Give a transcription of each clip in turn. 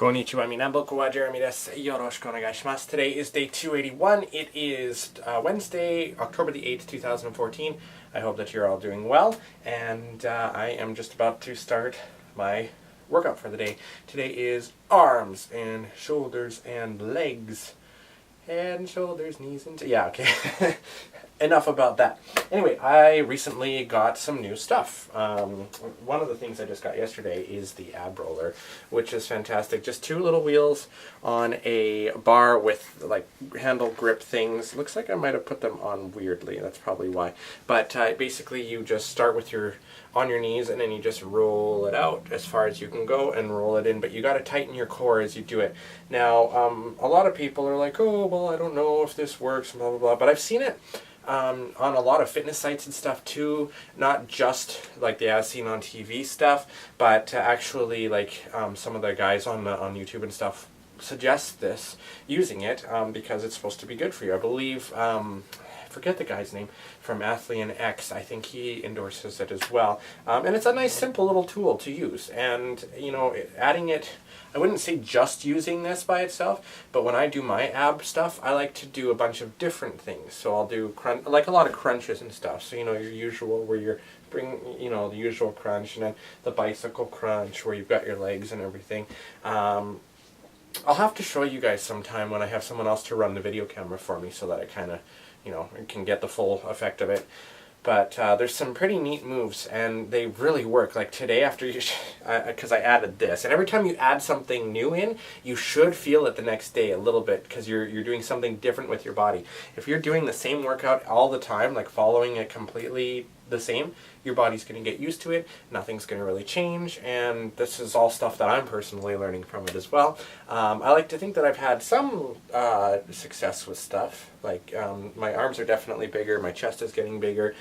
Konnichiwa, minaboku wa Jeremy desu. Yoroshiku onegaishimasu. Today is day 281. It is Wednesday, October the 8th, 2014. I hope that you're all doing well, and I am just about to start my workout for the day. Today is arms and shoulders and legs. Head and shoulders, knees and... yeah, okay. Enough about that. Anyway, I recently got some new stuff. One of the things I just got yesterday is the ab roller, which is fantastic. Just two little wheels on a bar with like handle grip things. Looks like I might have put them on weirdly. That's probably why. But basically you just start with your on your knees and then you just roll it out as far as you can go and roll it in. But you got to tighten your core as you do it. Now, a lot of people are like, oh, well, I don't know if this works, blah, blah, blah. But I've seen it on a lot of fitness sites and stuff too, not just like the as seen on TV stuff, but actually like some of the guys on YouTube and stuff suggest this, using it because it's supposed to be good for you. I believe, I forget the guy's name, from Athlean X, I think he endorses it as well. And it's a nice simple little tool to use, and you know, adding it, I wouldn't say just using this by itself, but when I do my ab stuff, I like to do a bunch of different things. So I'll do like a lot of crunches and stuff. So you know, your usual where you're the usual crunch, and then the bicycle crunch where you've got your legs and everything. I'll have to show you guys sometime when I have someone else to run the video camera for me, so that I kind of, you know, can get the full effect of it. But there's some pretty neat moves, and they really work. Like today, after you, because I added this, and every time you add something new in, you should feel it the next day a little bit, because you're doing something different with your body. If you're doing the same workout all the time, like following it completely the same, your body's going to get used to it, nothing's going to really change, and this is all stuff that I'm personally learning from it as well. I like to think that I've had some success with stuff, like my arms are definitely bigger, my chest is getting bigger.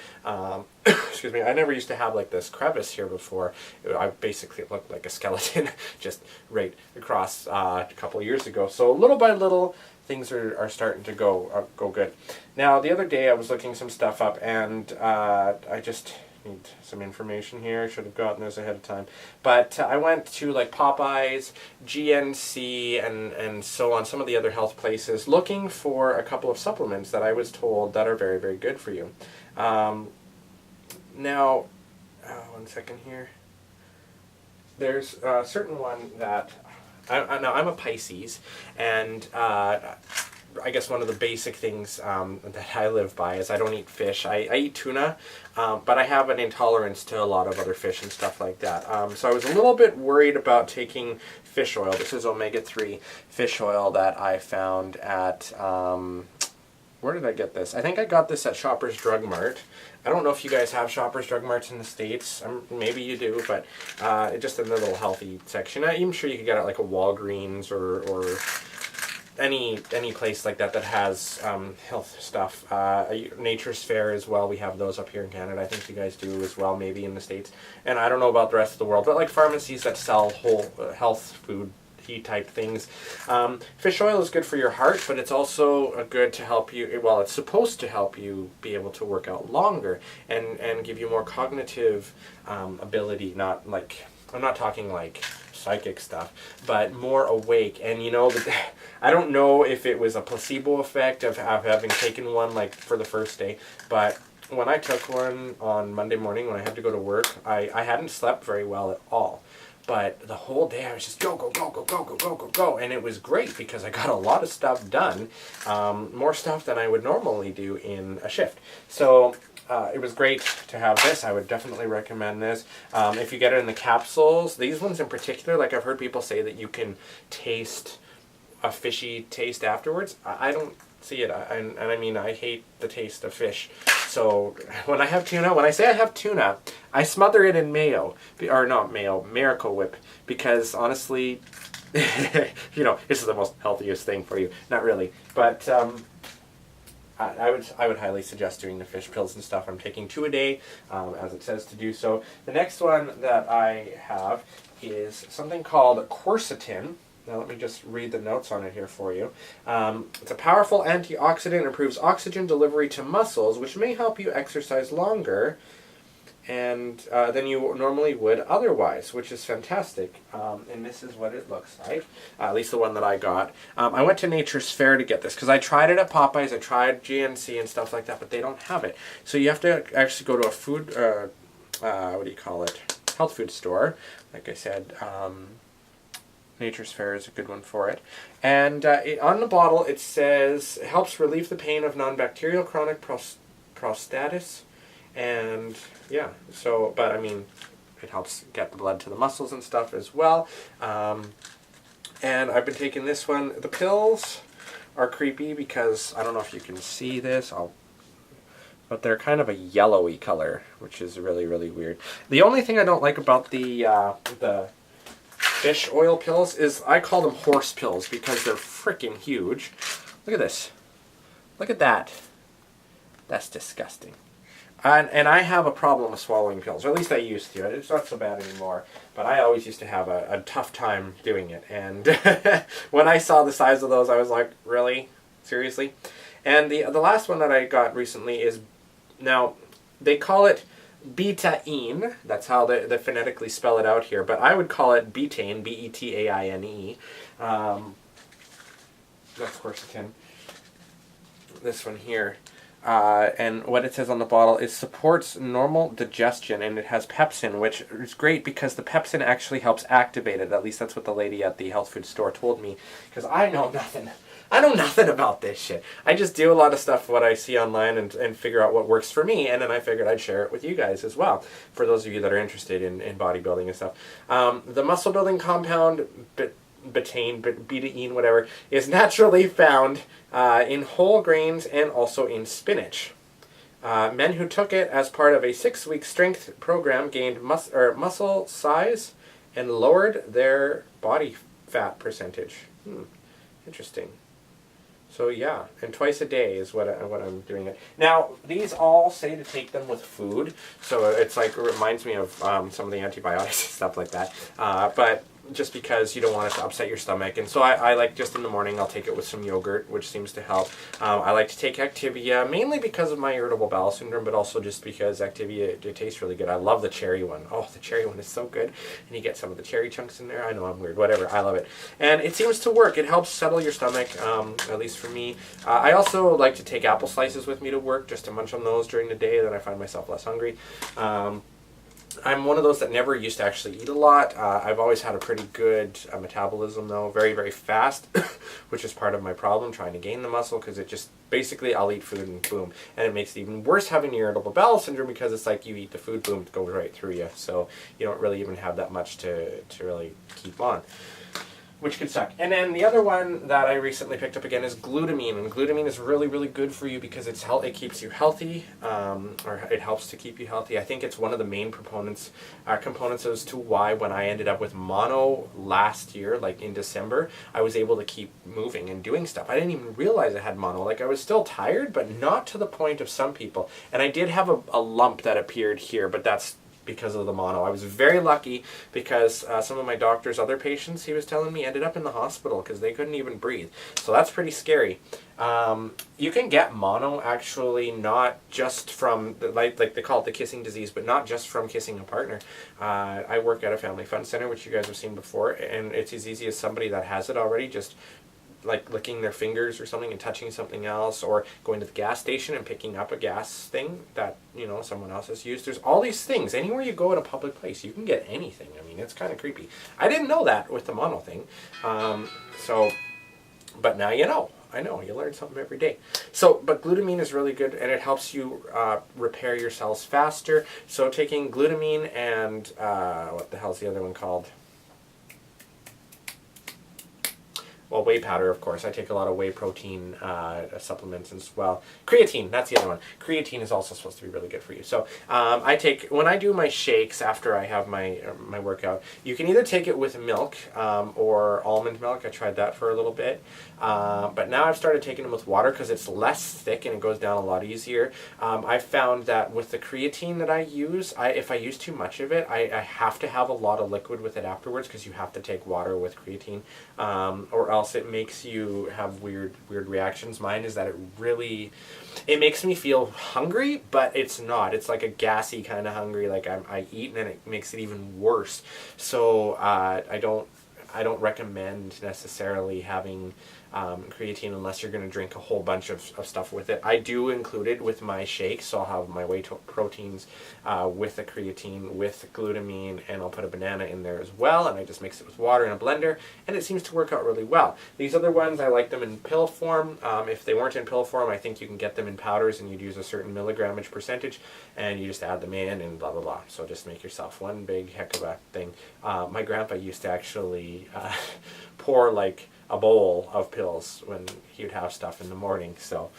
Excuse me, I never used to have like this crevice here before. I basically looked like a skeleton just right across a couple years ago, so little by little things are starting to go good. Now, the other day I was looking some stuff up, and I just need some information here. I should have gotten this ahead of time. But I went to like Popeyes, GNC, and so on, some of the other health places, looking for a couple of supplements that I was told that are very, very good for you. Now, one second here. There's a certain one that... now, I'm a Pisces, and I guess one of the basic things that I live by is I don't eat fish. I eat tuna, but I have an intolerance to a lot of other fish and stuff like that. So I was a little bit worried about taking fish oil. This is omega-3 fish oil that I found at... where did I get this? I think I got this at Shoppers Drug Mart. I don't know if you guys have Shoppers Drug Marts in the States. Maybe you do, but just in the little healthy section. I'm sure you could get it at like a Walgreens or any place like that that has health stuff. Nature's Fair as well. We have those up here in Canada. I think you guys do as well, maybe in the States. And I don't know about the rest of the world, but like pharmacies that sell whole health food type things. Fish oil is good for your heart, but it's also good to help you, well, it's supposed to help you be able to work out longer and give you more cognitive ability, not like, I'm not talking like psychic stuff, but more awake. And you know, I don't know if it was a placebo effect of having taken one like for the first day, but when I took one on Monday morning when I had to go to work, I hadn't slept very well at all. But the whole day I was just go, go, go, go, go, go, go, go, go. And it was great because I got a lot of stuff done. More stuff than I would normally do in a shift. So it was great to have this. I would definitely recommend this. If you get it in the capsules, these ones in particular, like I've heard people say that you can taste a fishy taste afterwards. I don't see it. And I mean, I hate the taste of fish. So when I have tuna, when I say I have tuna, I smother it in mayo, or not mayo, Miracle Whip, because honestly, you know, this is the most healthiest thing for you. Not really, but I would highly suggest doing the fish pills and stuff. I'm taking 2 a day, as it says to do so. The next one that I have is something called quercetin. Now let me just read the notes on it here for you. It's a powerful antioxidant, improves oxygen delivery to muscles, which may help you exercise longer and than you normally would otherwise, which is fantastic. And this is what it looks like, at least the one that I got. I went to Nature's Fair to get this because I tried it at Popeyes, I tried GNC and stuff like that, but they don't have it. So you have to actually go to a food, what do you call it, health food store. Like I said, Nature's Fair is a good one for it. And on the bottle it says, it helps relieve the pain of non-bacterial chronic prostatitis. And yeah, so, but I mean, it helps get the blood to the muscles and stuff as well. And I've been taking this one. The pills are creepy because, I don't know if you can see this, but they're kind of a yellowy color, which is really, really weird. The only thing I don't like about the fish oil pills is I call them horse pills because they're freaking huge. Look at this. Look at that. That's disgusting. And I have a problem with swallowing pills, or at least I used to. It's not so bad anymore, but I always used to have a tough time doing it. And when I saw the size of those, I was like, really? Seriously? And the last one that I got recently is, now, they call it betaine. That's how they phonetically spell it out here, but I would call it betaine, B-E-T-A-I-N-E. That's quercetin. This one here. And what it says on the bottle is supports normal digestion, and it has pepsin, which is great because the pepsin actually helps activate it. At least that's what the lady at the health food store told me, because I know nothing. I know nothing about this shit. I just do a lot of stuff what I see online and figure out what works for me, and then I figured I'd share it with you guys as well, for those of you that are interested in bodybuilding and stuff. The muscle building compound, betaine, whatever, is naturally found in whole grains and also in spinach. Men who took it as part of a 6-week strength program gained muscle size and lowered their body fat percentage. Interesting. So yeah, and twice a day is what I'm doing it. Now, these all say to take them with food, so it's like, it reminds me of some of the antibiotics and stuff like that. But just because you don't want it to upset your stomach. And so I like, just in the morning, I'll take it with some yogurt, which seems to help. I like to take Activia, mainly because of my irritable bowel syndrome, but also just because Activia, it tastes really good. I love the cherry one. Oh, the cherry one is so good. And you get some of the cherry chunks in there. I know I'm weird, whatever. I love it. And it seems to work. It helps settle your stomach, at least for me. I also like to take apple slices with me to work, just to munch on those during the day, then I find myself less hungry. I'm one of those that never used to actually eat a lot. I've always had a pretty good metabolism, though, very, very fast, which is part of my problem, trying to gain the muscle, because it just, basically, I'll eat food and boom. And it makes it even worse having irritable bowel syndrome, because it's like you eat the food, boom, it goes right through you. So you don't really even have that much to really keep on, which could suck. And then the other one that I recently picked up again is glutamine. And glutamine is really, really good for you because it keeps you healthy, or it helps to keep you healthy. I think it's one of the main components as to why, when I ended up with mono last year, like in December, I was able to keep moving and doing stuff. I didn't even realize I had mono. Like, I was still tired, but not to the point of some people. And I did have a lump that appeared here, but that's because of the mono. I was very lucky because some of my doctor's other patients, he was telling me, ended up in the hospital because they couldn't even breathe. So that's pretty scary. You can get mono actually not just from, like they call it the kissing disease, but not just from kissing a partner. I work at a family fun center, which you guys have seen before, and it's as easy as somebody that has it already just like licking their fingers or something and touching something else, or going to the gas station and picking up a gas thing that, you know, someone else has used. There's all these things. Anywhere you go at a public place, you can get anything. I mean, it's kind of creepy. I didn't know that with the mono thing. But now you know. I know, you learn something every day. So, but glutamine is really good, and it helps you repair your cells faster. So taking glutamine and, what the hell's the other one called? Well, whey powder, of course. I take a lot of whey protein supplements as well. Creatine, that's the other one. Creatine is also supposed to be really good for you. So I take, when I do my shakes after I have my workout, you can either take it with milk or almond milk. I tried that for a little bit. But now I've started taking them with water because it's less thick and it goes down a lot easier. I've found that with the creatine that I use, if I use too much of it, I have to have a lot of liquid with it afterwards, because you have to take water with creatine, or else else it makes you have weird reactions. Mine is that it makes me feel hungry, but it's not. It's like a gassy kind of hungry. Like I eat and then it makes it even worse. So I don't recommend necessarily having creatine unless you're going to drink a whole bunch of stuff with it. I do include it with my shake, so I'll have my whey proteins with the creatine, with glutamine, and I'll put a banana in there as well, and I just mix it with water in a blender, and it seems to work out really well. These other ones, I like them in pill form. If they weren't in pill form, I think you can get them in powders, and you'd use a certain milligrammage percentage, and you just add them in, and blah, blah, blah. So just make yourself one big heck of a thing. My grandpa used to actually pour like a bowl of pills when he would have stuff in the morning. So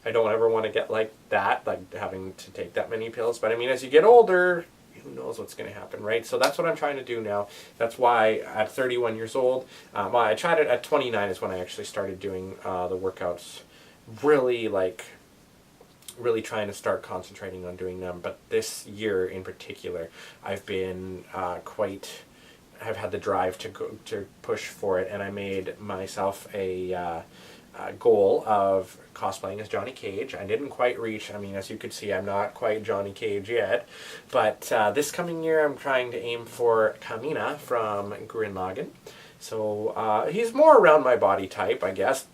I don't ever want to get like that, like having to take that many pills. But I mean, as you get older, who knows what's going to happen, right? So that's what I'm trying to do now. That's why at 31 years old, well, I tried it at 29 is when I actually started doing the workouts, really trying to start concentrating on doing them. But this year in particular, I've been I've had the drive to push for it, and I made myself a goal of cosplaying as Johnny Cage. I didn't quite reach, I mean, as you could see, I'm not quite Johnny Cage yet, but this coming year I'm trying to aim for Kamina from Gurren Lagann. So he's more around my body type, I guess.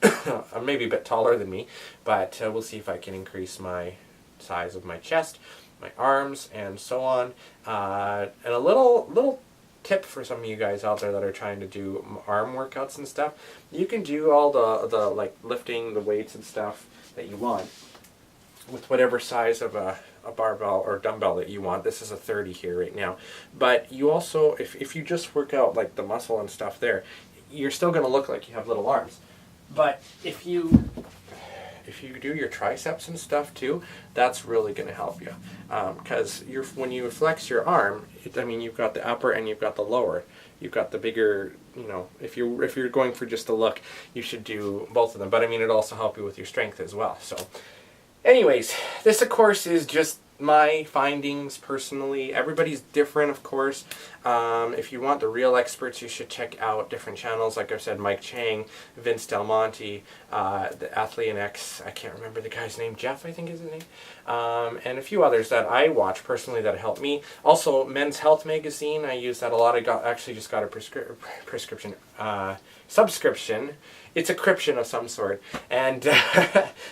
Maybe a bit taller than me, but we'll see if I can increase my size of my chest, my arms, and so on. And a little tip for some of you guys out there that are trying to do arm workouts and stuff. You can do all the like lifting the weights and stuff that you want with whatever size of a barbell or dumbbell that you want. This is a 30 here right now. But you also, if you just work out like the muscle and stuff there, you're still going to look like you have little arms. But if you do your triceps and stuff too, that's really going to help you, because when you flex your arm, I mean, you've got the upper and you've got the lower. You've got the bigger, you know, if you're going for just a look, you should do both of them. But I mean, it'll also help you with your strength as well. So anyways, this of course is just my findings personally. Everybody's different, of course. If you want the real experts, you should check out different channels. Like I've said, Mike Chang, Vince Del Monte, the Athlean X, I can't remember the guy's name, Jeff I think is his name, and a few others that I watch personally that help me. Also, Men's Health Magazine, I use that a lot. I actually just got a subscription. It's a cryption of some sort, and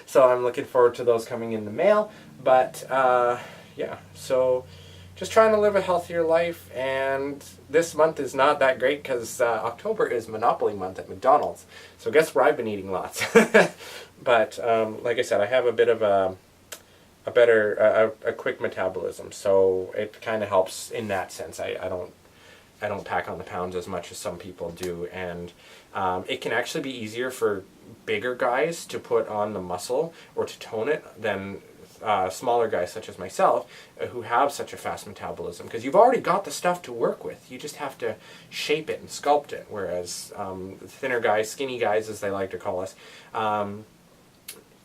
so I'm looking forward to those coming in the mail. But yeah, so just trying to live a healthier life, and this month is not that great because October is Monopoly month at McDonald's. So guess where I've been eating lots. But like I said, I have a bit of a quick metabolism, so it kind of helps in that sense. I don't pack on the pounds as much as some people do, and it can actually be easier for bigger guys to put on the muscle or to tone it than smaller guys such as myself who have such a fast metabolism, because you've already got the stuff to work with. You just have to shape it and sculpt it, whereas thinner guys, skinny guys as they like to call us,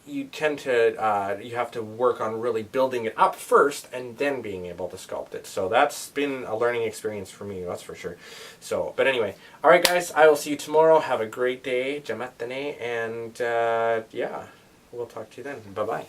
you tend to you have to work on really building it up first and then being able to sculpt it. So that's been a learning experience for me, that's for sure. So, but anyway, all right guys, I will see you tomorrow. Have a great day, jamatane, and yeah, we'll talk to you then. Bye bye.